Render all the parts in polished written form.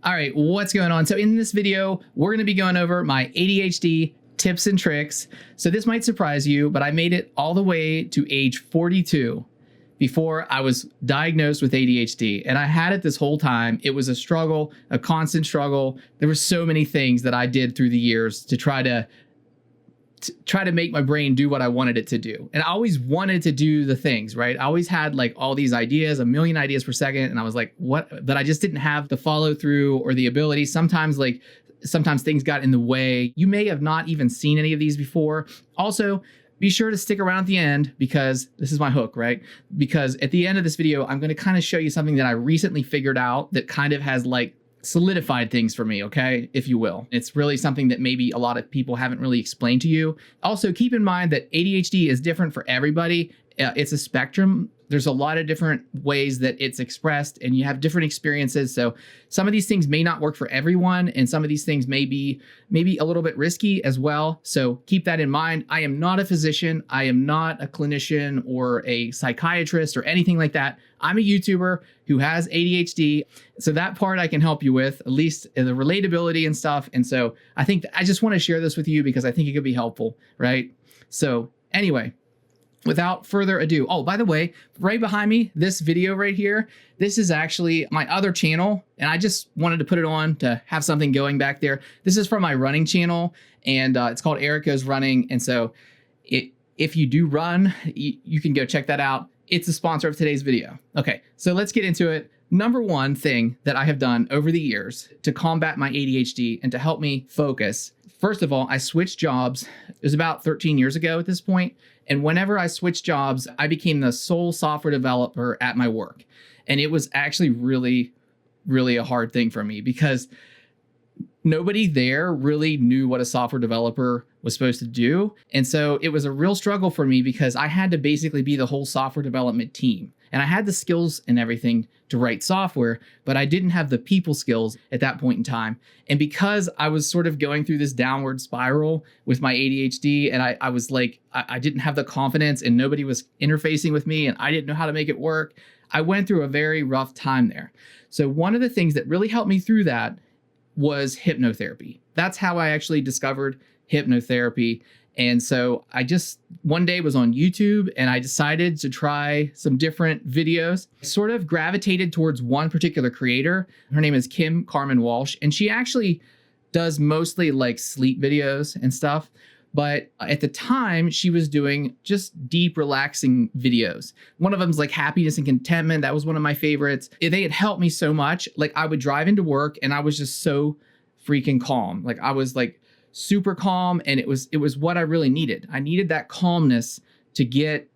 All right, what's going on? So in this video, we're going to be going over my ADHD tips and tricks. So this might surprise you, but I made it all the way to age 42 before I was diagnosed with ADHD. And I had it this whole time. It was a struggle, a constant struggle. There were so many things that I did through the years to try to make my brain do what I wanted it to do. And I always wanted to do the things, right? I always had like all these ideas, a million ideas per second. And I was like, what? But I just didn't have the follow through or the ability. Sometimes things got in the way. You may have not even seen any of these before. Also, be sure to stick around at the end because this is my hook, right? Because at the end of this video, I'm going to kind of show you something that I recently figured out that kind of has like solidified things for me, okay, if you will. It's really something that maybe a lot of people haven't really explained to you. Also, keep in mind that ADHD is different for everybody. It's a spectrum. There's a lot of different ways that it's expressed and you have different experiences. So some of these things may not work for everyone and some of these things may be maybe a little bit risky as well. So keep that in mind. I am not a physician. I am not a clinician or a psychiatrist or anything like that. I'm a YouTuber who has ADHD. So that part I can help you with, at least the relatability and stuff. And so I think I just want to share this with you because I think it could be helpful, right? So anyway, without further ado, oh, by the way, right behind me, this video right here, this is actually my other channel. And I just wanted to put it on to have something going back there. This is from my running channel and it's called Eric Goes Running. And so if you do run, you can go check that out. It's the sponsor of today's video. Okay, so let's get into it. Number one thing that I have done over the years to combat my ADHD and to help me focus. First of all, I switched jobs. It was about 13 years ago at this point. And whenever I switched jobs, I became the sole software developer at my work. And it was actually really, really a hard thing for me because nobody there really knew what a software developer was supposed to do. And so it was a real struggle for me because I had to basically be the whole software development team. And I had the skills and everything to write software, but I didn't have the people skills at that point in time. And because I was sort of going through this downward spiral with my ADHD, and I was like, I didn't have the confidence and nobody was interfacing with me and I didn't know how to make it work. I went through a very rough time there. So one of the things that really helped me through that was hypnotherapy. That's how I actually discovered hypnotherapy. And so I just one day was on YouTube and I decided to try some different videos. I sort of gravitated towards one particular creator. Her name is Carmen Walsh, and she actually does mostly like sleep videos and stuff. But at the time, she was doing just deep, relaxing videos. One of them's like happiness and contentment. That was one of my favorites. They had helped me so much. Like I would drive into work and I was just so freaking calm. Like I was like super calm, and it was what I really needed. I needed that calmness to get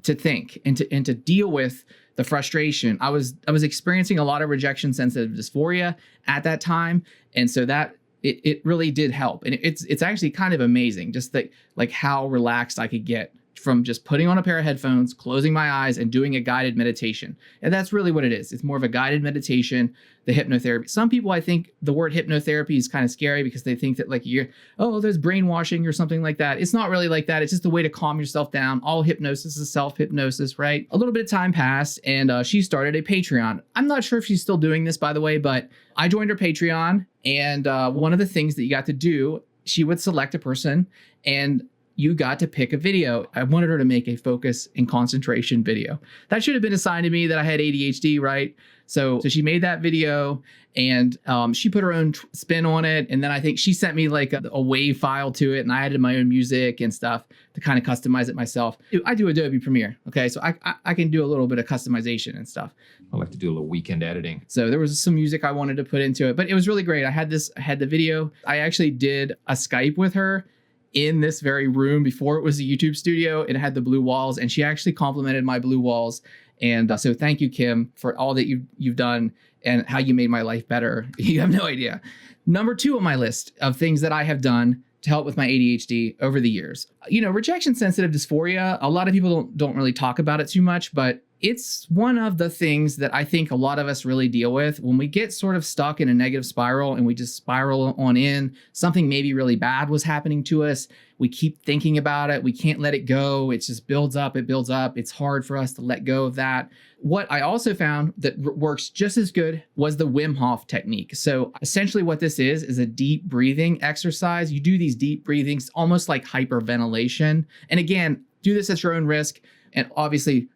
to think and to deal with the frustration. I was experiencing a lot of rejection sensitive dysphoria at that time, and so that it really did help. And it's actually kind of amazing just that like how relaxed I could get from just putting on a pair of headphones, closing my eyes and doing a guided meditation. And that's really what it is. It's more of a guided meditation, the hypnotherapy. Some people, I think the word hypnotherapy is kind of scary because they think that like there's brainwashing or something like that. It's not really like that. It's just a way to calm yourself down. All hypnosis is self-hypnosis, right? A little bit of time passed and she started a Patreon. I'm not sure if she's still doing this, by the way, but I joined her Patreon. And one of the things that you got to do, she would select a person and you got to pick a video. I wanted her to make a focus and concentration video. That should have been assigned to me that I had ADHD, right? So she made that video and she put her own spin on it. And then I think she sent me like a WAV file to it and I added my own music and stuff to kind of customize it myself. I do Adobe Premiere, okay? So I can do a little bit of customization and stuff. I like to do a little weekend editing. So there was some music I wanted to put into it, but it was really great. I had the video. I actually did a Skype with her in this very room before it was a YouTube studio. It had the blue walls and she actually complimented my blue walls. And so thank you, Kim, for all that you've done and how you made my life better. You have no idea. Number 2 on my list of things that I have done to help with my ADHD over the years. Rejection sensitive dysphoria, a lot of people don't really talk about it too much, but it's one of the things that I think a lot of us really deal with when we get sort of stuck in a negative spiral and we just spiral on in. Something maybe really bad was happening to us. We keep thinking about it. We can't let it go. It just builds up. It builds up. It's hard for us to let go of that. What I also found that works just as good was the Wim Hof technique. So essentially what this is a deep breathing exercise. You do these deep breathings, almost like hyperventilation. And again, do this at your own risk. And obviously,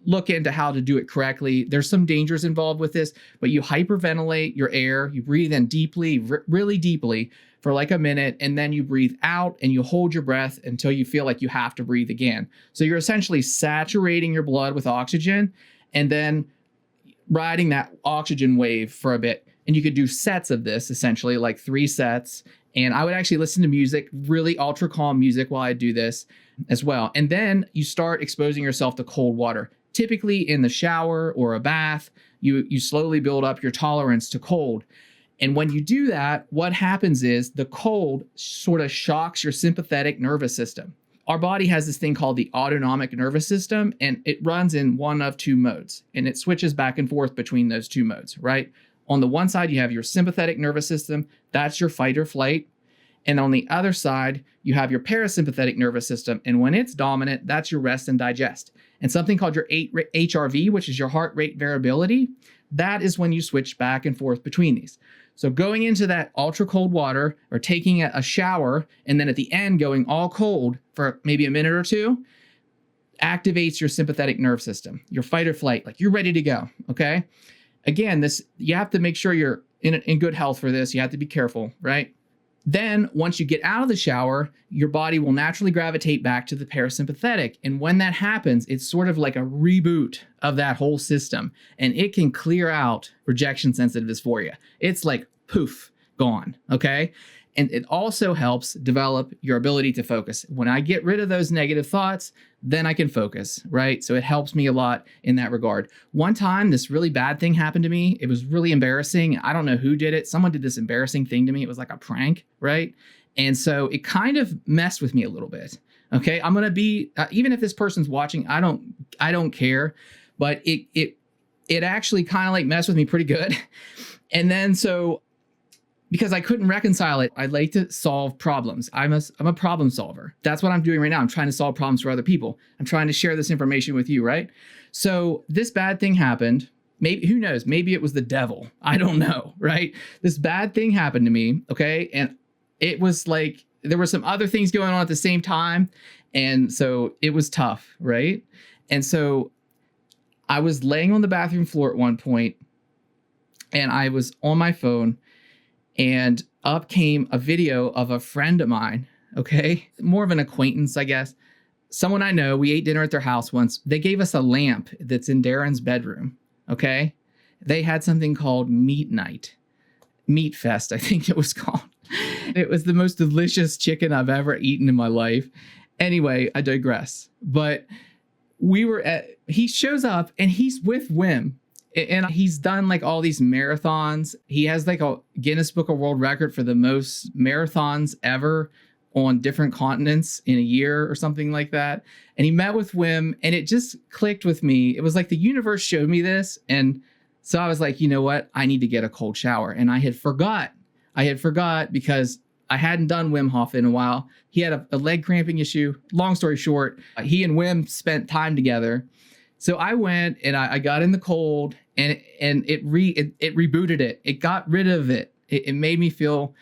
look into how to do it correctly. There's some dangers involved with this, but you hyperventilate your air, you breathe in deeply, really deeply for like a minute, and then you breathe out and you hold your breath until you feel like you have to breathe again. So you're essentially saturating your blood with oxygen and then riding that oxygen wave for a bit. And you could do sets of this, essentially like 3 sets. And I would actually listen to music, really ultra calm music while I do this as well. And then you start exposing yourself to cold water. Typically in the shower or a bath, you slowly build up your tolerance to cold. And when you do that, what happens is the cold sort of shocks your sympathetic nervous system. Our body has this thing called the autonomic nervous system, and it runs in one of 2 modes, and it switches back and forth between those 2 modes, right? On the one side, you have your sympathetic nervous system. That's your fight or flight. And on the other side, you have your parasympathetic nervous system. And when it's dominant, that's your rest and digest. And something called your HRV, which is your heart rate variability, that is when you switch back and forth between these. So going into that ultra cold water or taking a shower and then at the end going all cold for maybe a minute or 2 activates your sympathetic nerve system, your fight or flight, like you're ready to go, okay? Again, this you have to make sure you're in good health for this. You have to be careful, right? Then once you get out of the shower, your body will naturally gravitate back to the parasympathetic. And when that happens, it's sort of like a reboot of that whole system. And it can clear out rejection sensitive dysphoria. It's like poof, gone, okay? And it also helps develop your ability to focus. When I get rid of those negative thoughts, then I can focus, right? So it helps me a lot in that regard. One time, this really bad thing happened to me. It was really embarrassing. I don't know who did it. Someone did this embarrassing thing to me. It was like a prank, right? And so it kind of messed with me a little bit, okay? I'm going to be, even if this person's watching, I don't care, but it actually kind of like messed with me pretty good. And then so, because I couldn't reconcile it, I like to solve problems. I'm a problem solver. That's what I'm doing right now. I'm trying to solve problems for other people. I'm trying to share this information with you, right? So this bad thing happened. Maybe, who knows? Maybe it was the devil. I don't know, right? This bad thing happened to me, okay? And it was like, there were some other things going on at the same time. And so it was tough, right? And so I was laying on the bathroom floor at one point and I was on my phone and up came a video of a friend of mine, okay? More of an acquaintance, I guess. Someone I know, we ate dinner at their house once. They gave us a lamp that's in Darren's bedroom, okay? They had something called Meat Night. Meat Fest, I think it was called. It was the most delicious chicken I've ever eaten in my life. Anyway, I digress. But he shows up and he's with Wim. And he's done like all these marathons. He has like a Guinness Book of World Record for the most marathons ever on different continents in a year or something like that. And he met with Wim and it just clicked with me. It was like the universe showed me this. And so I was like, you know what? I need to get a cold shower. And I had forgot because I hadn't done Wim Hof in a while. He had a leg cramping issue. Long story short, he and Wim spent time together. So I went and I got in the cold and it rebooted it. It got rid of it. It made me feel,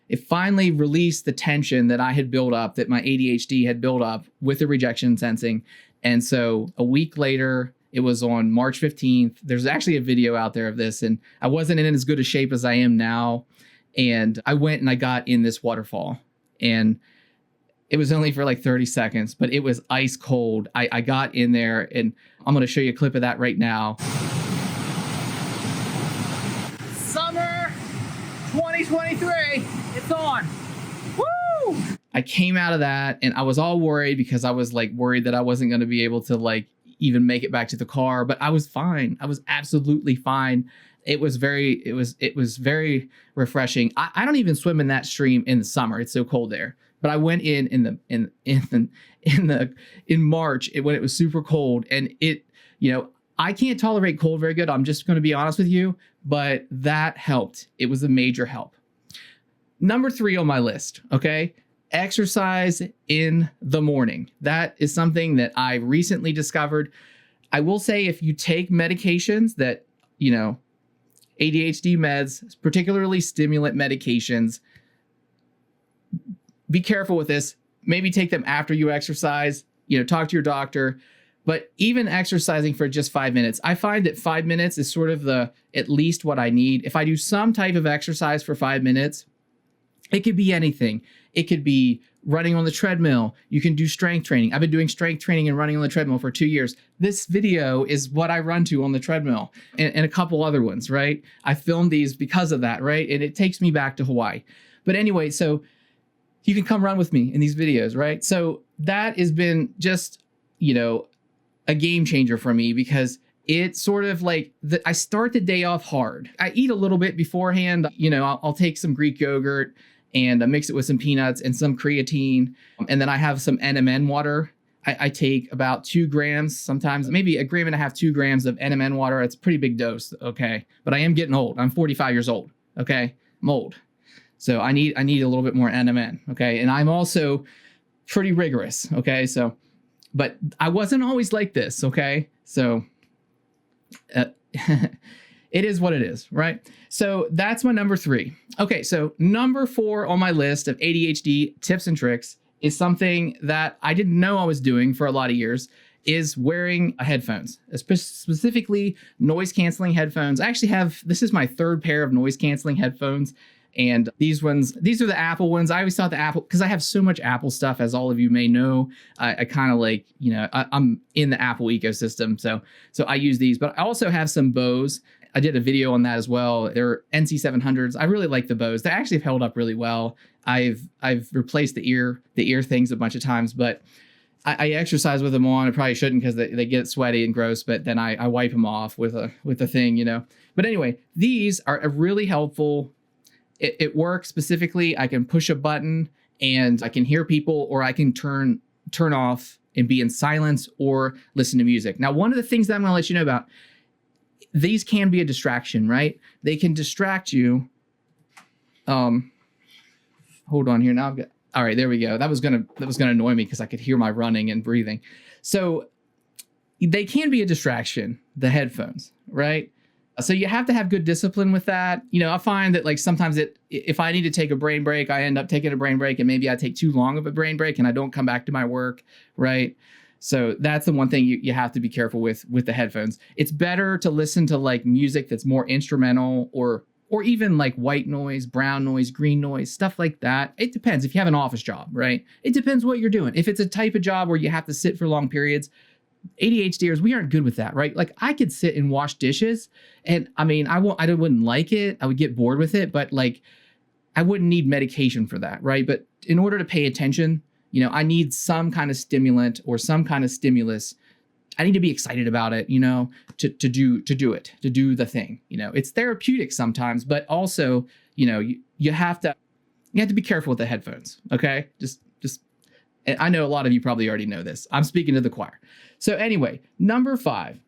it finally released the tension that I had built up, that my ADHD had built up with the rejection sensing. And so a week later, it was on March 15th. There's actually a video out there of this and I wasn't in as good a shape as I am now. And I went and I got in this waterfall and it was only for like 30 seconds, but it was ice cold. I got in there and I'm going to show you a clip of that right now. Summer 2023, it's on. Woo! I came out of that and I was all worried because I was like worried that I wasn't going to be able to like even make it back to the car, but I was fine. I was absolutely fine. It was very refreshing. I don't even swim in that stream in the summer. It's so cold there. But I went in March when it was super cold, and it, you know, I can't tolerate cold very good. I'm just going to be honest with you, but that helped. It was a major help. Number 3 on my list, okay? Exercise in the morning. That is something that I recently discovered. I will say if you take medications that, ADHD meds, particularly stimulant medications, be careful with this. Maybe take them after you exercise, talk to your doctor. But even exercising for just 5 minutes, I find that 5 minutes is sort of at least what I need. If I do some type of exercise for 5 minutes, it could be anything. It could be running on the treadmill. You can do strength training. I've been doing strength training and running on the treadmill for 2 years. This video is what I run to on the treadmill and a couple other ones, right? I filmed these because of that, right? And it takes me back to Hawaii. But anyway, so you can come run with me in these videos, right? So that has been just, a game changer for me because it's sort of like I start the day off hard. I eat a little bit beforehand. I'll take some Greek yogurt and mix it with some peanuts and some creatine. And then I have some NMN water. I take about 2 grams, sometimes maybe 1.5 grams, 2 grams of NMN water. It's a pretty big dose, okay? But I am getting old. I'm 45 years old, okay? I'm old. So I need a little bit more NMN, okay? And I'm also pretty rigorous, okay? So, but I wasn't always like this, okay? So it is what it is, right? So that's my number 3. Okay, so number 4 on my list of ADHD tips and tricks is something that I didn't know I was doing for a lot of years, is wearing headphones, specifically noise canceling headphones. I actually this is my 3rd pair of noise canceling headphones. And these are the Apple ones. I always thought the Apple, because I have so much Apple stuff, as all of you may know, I kind of like, I'm in the Apple ecosystem. So I use these, but I also have some Bose. I did a video on that as well. They're NC700s. I really like the Bose. They actually have held up really well. I've replaced the ear things a bunch of times, but I exercise with them on. I probably shouldn't because they get sweaty and gross, but then I wipe them off with a thing, But anyway, these are a really helpful. It works specifically. I can push a button and I can hear people, or I can turn off and be in silence or listen to music. Now, one of the things that I'm going to let you know about, these can be a distraction, right? They can distract you. Hold on here. Now all right, there we go. That was gonna annoy me because I could hear my running and breathing. So they can be a distraction, the headphones, right? So you have to have good discipline with that. I find that like sometimes if I need to take a brain break, I end up taking a brain break and maybe I take too long of a brain break and I don't come back to my work, right? So that's the one thing you have to be careful with the headphones. It's better to listen to like music that's more instrumental or even like white noise, brown noise, green noise, stuff like that. It depends if you have an office job, right? It depends what you're doing. If it's a type of job where you have to sit for long periods, ADHDers, we aren't good with that, right? Like I could sit and wash dishes and I wouldn't like it. I would get bored with it, but like I wouldn't need medication for that, right? But in order to pay attention, I need some kind of stimulant or some kind of stimulus. I need to be excited about it, to do the thing. It's therapeutic sometimes, but also, you have to be careful with the headphones. Okay. Just, I know a lot of you probably already know this. I'm speaking to the choir. So anyway, number 5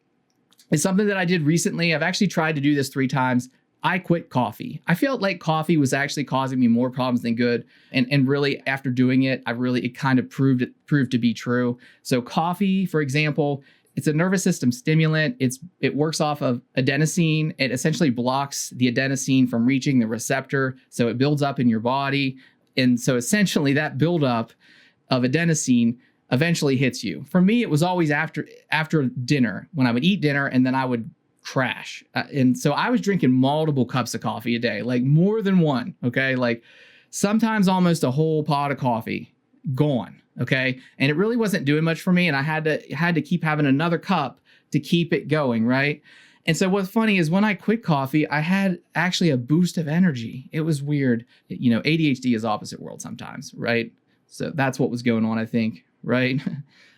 is something that I did recently. I've actually tried to do this 3 times. I quit coffee. I felt like coffee was actually causing me more problems than good. And really after doing it, it kind of proved to be true. So coffee, for example, it's a nervous system stimulant. It works off of adenosine. It essentially blocks the adenosine from reaching the receptor. So it builds up in your body. And so essentially that buildup of adenosine eventually hits you. For me, it was always after dinner, when I would eat dinner and then I would crash. And so I was drinking multiple cups of coffee a day, like more than one. Okay. Like sometimes almost a whole pot of coffee gone. Okay. And it really wasn't doing much for me. And I had to keep having another cup to keep it going. Right. And so what's funny is when I quit coffee, I had actually a boost of energy. It was weird. ADHD is opposite world sometimes. Right. So that's what was going on, I think. Right.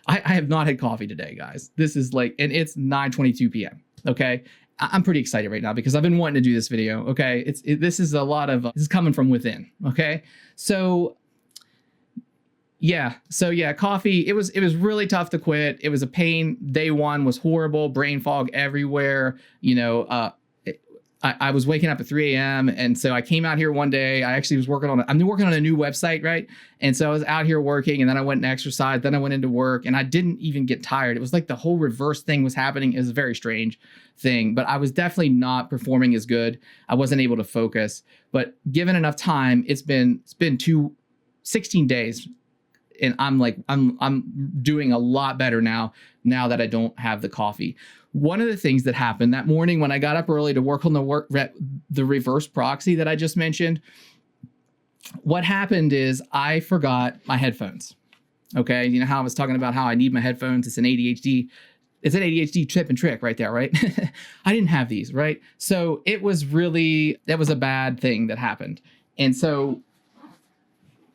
I have not had coffee today, guys. This is and it's 9:22 p.m. Okay. I'm pretty excited right now because I've been wanting to do this video. Okay. This is coming from within. Okay. So, Yeah. So yeah, coffee, it was really tough to quit. It was a pain. Day one was horrible, brain fog everywhere. I was waking up at 3 a.m. And so I came out here one day. I actually was I'm working on a new website, right? And so I was out here working, and then I went and exercised. Then I went into work, and I didn't even get tired. It was like the whole reverse thing was happening. It was a very strange thing, but I was definitely not performing as good. I wasn't able to focus, but given enough time, it's been 16 days. And I'm doing a lot better now that I don't have the coffee. One of the things that happened that morning when I got up early to work on the reverse proxy that I just mentioned, what happened is I forgot my headphones. Okay. You know how I was talking about how I need my headphones. It's an ADHD tip and trick right there, right? I didn't have these, right? So that was a bad thing that happened. And so,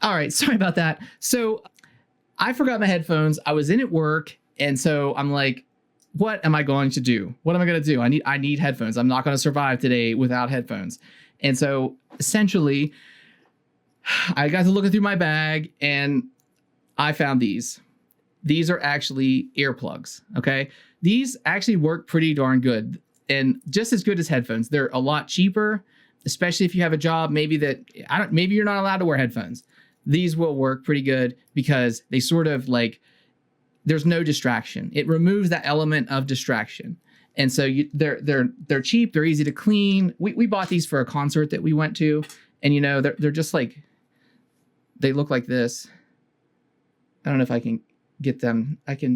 all right, sorry about that. So I forgot my headphones. I was in at work. And so I'm like, what am I going to do? What am I going to do? I need headphones. I'm not going to survive today without headphones. And so essentially, I got to looking through my bag and I found these. These are actually earplugs. Okay. These actually work pretty darn good and just as good as headphones. They're a lot cheaper, especially if you have a job, maybe you're not allowed to wear headphones. These will work pretty good because they sort of like, there's no distraction. It removes that element of distraction. And so they're cheap. They're easy to clean. We bought these for a concert that we went to, and they're just like, they look like this. I don't know if I can get them. See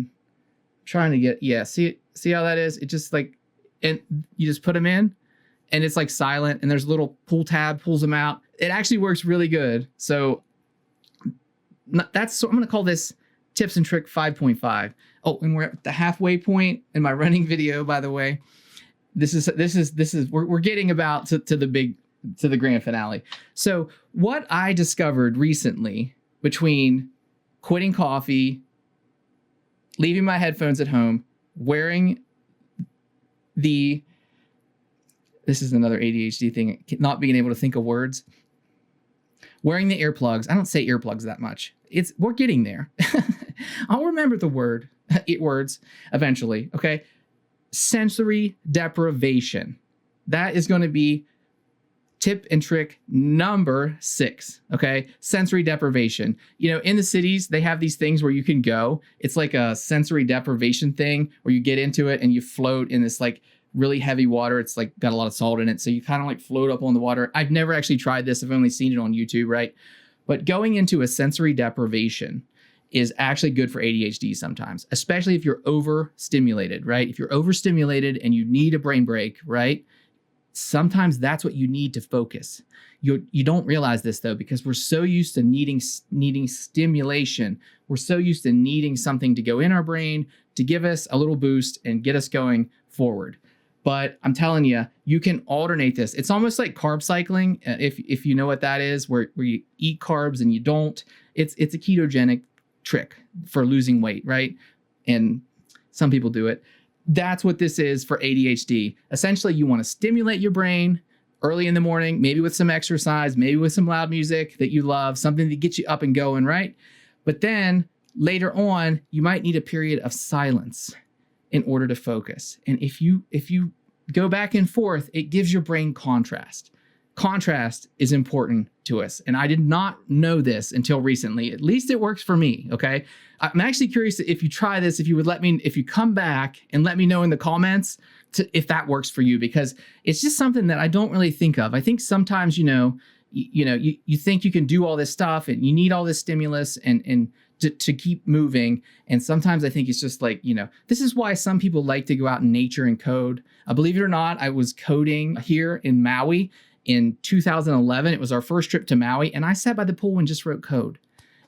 how that is? It just like, and you just put them in and it's like silent and there's a little pull tab, pulls them out. It actually works really good. So I'm going to call this tips and trick 5.5. Oh, and we're at the halfway point in my running video, by the way. We're getting about to the grand finale. So what I discovered recently between quitting coffee, leaving my headphones at home, this is another ADHD thing, not being able to think of words. Wearing the earplugs. I don't say earplugs that much. We're getting there. I'll remember the words eventually. Okay. Sensory deprivation. That is going to be tip and trick number 6. Okay. Sensory deprivation. In the cities, they have these things where you can go. It's like a sensory deprivation thing where you get into it and you float in this like really heavy water. It's like got a lot of salt in it. So you kind of like float up on the water. I've never actually tried this. I've only seen it on YouTube, right? But going into a sensory deprivation is actually good for ADHD sometimes, especially if you're overstimulated, right? If you're overstimulated and you need a brain break, right? Sometimes that's what you need to focus. You don't realize this though, because we're so used to needing stimulation. We're so used to needing something to go in our brain to give us a little boost and get us going forward. But I'm telling you, you can alternate this. It's almost like carb cycling, if you know what that is, where you eat carbs and you don't. It's a ketogenic trick for losing weight, right? And some people do it. That's what this is for ADHD. Essentially, you want to stimulate your brain early in the morning, maybe with some exercise, maybe with some loud music that you love, something to get you up and going, right? But then later on, you might need a period of silence in order to focus. And if you go back and forth, it gives your brain contrast. Contrast is important to us. And I did not know this until recently. At least it works for me, okay? I'm actually curious if you try this, if you come back and let me know in the comments if that works for you, because it's just something that I don't really think of. I think sometimes, you think you can do all this stuff and you need all this stimulus and to keep moving. And sometimes I think it's just like, this is why some people like to go out in nature and code. Believe it or not, I was coding here in Maui in 2011. It was our first trip to Maui, and I sat by the pool and just wrote code.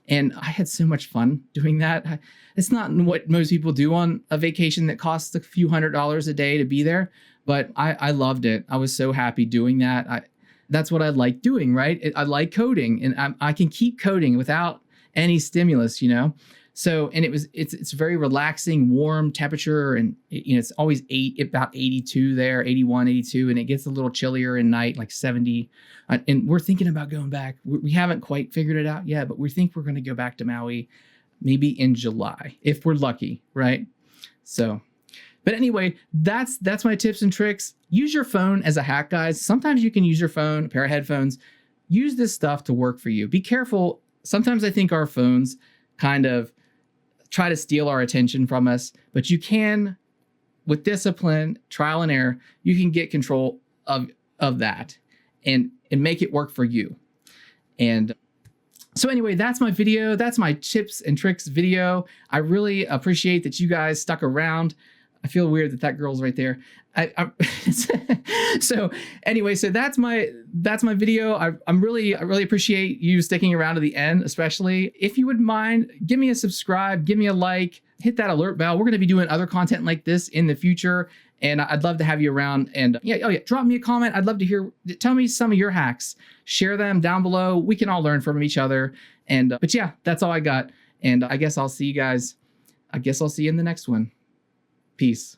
And I had so much fun doing that. It's not what most people do on a vacation that costs a few $100s a day to be there, but I loved it. I was so happy doing that. That's what I like doing, right? I like coding, and I can keep coding without any stimulus, So, and it's very relaxing, warm temperature, and it's always about 82 there, 81, 82, and it gets a little chillier at night, like 70. And we're thinking about going back. We haven't quite figured it out yet, but we think we're going to go back to Maui maybe in July if we're lucky, right? So, but anyway, that's my tips and tricks. Use your phone as a hack, guys. Sometimes you can use your phone, a pair of headphones. Use this stuff to work for you. Be careful. Sometimes I think our phones kind of try to steal our attention from us, but you can, with discipline, trial and error, you can get control of that and make it work for you. And so anyway, that's my video. That's my tips and tricks video. I really appreciate that you guys stuck around. I feel weird that girl's right there. So anyway, so that's my video. I really appreciate you sticking around to the end, especially if you would mind, give me a subscribe, give me a like, hit that alert bell. We're going to be doing other content like this in the future, and I'd love to have you around. And drop me a comment. I'd love to hear. Tell me some of your hacks. Share them down below. We can all learn from each other. And but yeah, that's all I got. And I guess I'll see you guys. I guess I'll see you in the next one. Peace.